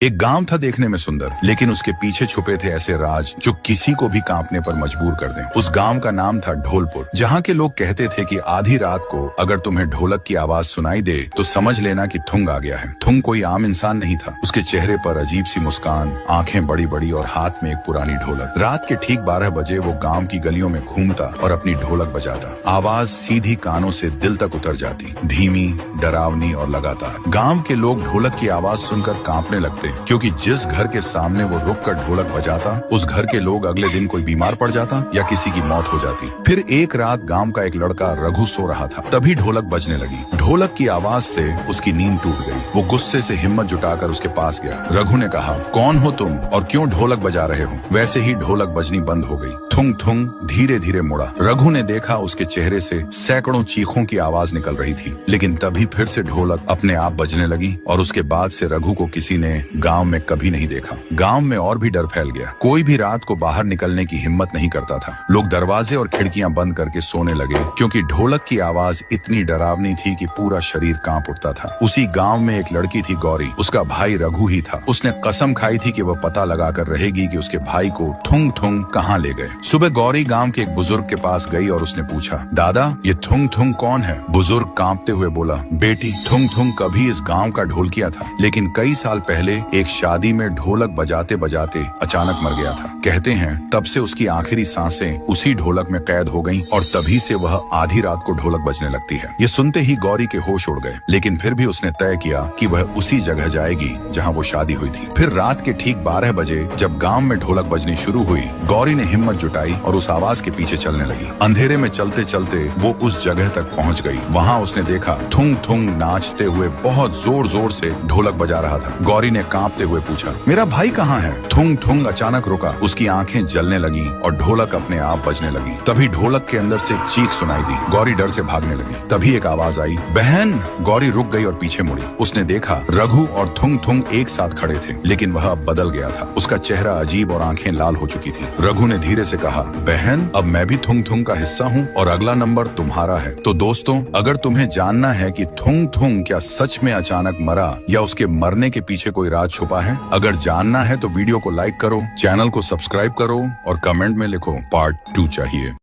एक गांव था देखने में सुंदर, लेकिन उसके पीछे छुपे थे ऐसे राज जो किसी को भी कांपने पर मजबूर कर दें। उस गांव का नाम था ढोलपुर, जहां के लोग कहते थे कि आधी रात को अगर तुम्हें ढोलक की आवाज सुनाई दे तो समझ लेना कि थुंग आ गया है। थुंग कोई आम इंसान नहीं था। उसके चेहरे पर अजीब सी मुस्कान, आंखें बड़ी बड़ी और हाथ में एक पुरानी ढोलक। रात के ठीक 12 बजे वो गाँव की गलियों में घूमता और अपनी ढोलक बजाता। आवाज सीधी कानों से दिल तक उतर जाती, धीमी, डरावनी और लगातार। गाँव के लोग ढोलक की आवाज सुनकर कांपने लगते, क्योंकि जिस घर के सामने वो रुककर ढोलक बजाता, उस घर के लोग अगले दिन कोई बीमार पड़ जाता या किसी की मौत हो जाती। फिर एक रात गांव का एक लड़का रघु सो रहा था, तभी ढोलक बजने लगी। ढोलक की आवाज से उसकी नींद टूट गई। वो गुस्से से हिम्मत जुटाकर उसके पास गया। रघु ने कहा, कौन हो तुम और क्यों ढोलक बजा रहे हो? वैसे ही ढोलक बजनी बंद हो गई। थुंग थुंग धीरे धीरे मुड़ा। रघु ने देखा उसके चेहरे से सैकड़ों चीखों की आवाज निकल रही थी, लेकिन तभी फिर से ढोलक अपने आप बजने लगी और उसके बाद से रघु को किसी ने गांव में कभी नहीं देखा। गांव में और भी डर फैल गया। कोई भी रात को बाहर निकलने की हिम्मत नहीं करता था। लोग दरवाजे और खिड़कियां बंद करके सोने लगे, क्योंकि ढोलक की आवाज इतनी डरावनी थी कि पूरा शरीर कांप उठता था। उसी गांव में एक लड़की थी, गौरी। उसका भाई रघु ही था। उसने कसम खाई थी कि वह पता लगाकर रहेगी कि उसके भाई को थुंग थुंग कहाँ ले गए। सुबह गौरी गांव के एक बुजुर्ग के पास गई और उसने पूछा, दादा ये थुंग थुंग कौन है? बुजुर्ग कांपते हुए बोला, बेटी थुंग थुंग कभी इस गांव का ढोलकिया था, लेकिन कई साल पहले एक शादी में ढोलक बजाते बजाते अचानक मर गया था। कहते हैं तब से उसकी आखिरी सांसें उसी ढोलक में कैद हो गईं और तभी से वह आधी रात को ढोलक बजने लगती है। ये सुनते ही गौरी के होश उड़ गए, लेकिन फिर भी उसने तय किया कि वह उसी जगह जाएगी जहां वो शादी हुई थी। फिर रात के ठीक 12 बजे जब गांव में ढोलक बजनी शुरू हुई, गौरी ने हिम्मत जुटाई और उस आवाज के पीछे चलने लगी। अंधेरे में चलते चलते वो उस जगह तक पहुंच गई। वहां उसने देखा थुंग थुंग नाचते हुए बहुत जोर जोर से ढोलक बजा रहा था। गौरी ने कांपते हुए पूछा, मेरा भाई कहाँ है? थुंग थुंग अचानक रुका। उसकी आंखें जलने लगी और ढोलक अपने आप बजने लगी। तभी ढोलक के अंदर से एक चीख सुनाई दी। गौरी डर से भागने लगी। तभी एक आवाज आई, बहन। गौरी रुक गई और पीछे मुड़ी। उसने देखा रघु और थुंग थुंग एक साथ खड़े थे, लेकिन वह अब बदल गया था। उसका चेहरा अजीब और आंखें लाल हो चुकी थी। रघु ने धीरे से कहा, बहन अब मैं भी थुंग थुंग का हिस्सा हूँ और अगला नंबर तुम्हारा है। तो दोस्तों, अगर तुम्हें जानना है कि थुंग थुंग क्या सच में अचानक मरा या उसके मरने के पीछे कोई राज छुपा है, अगर जानना है तो वीडियो को लाइक करो, चैनल को सब्सक्राइब करो और कमेंट में लिखो पार्ट 2 चाहिए।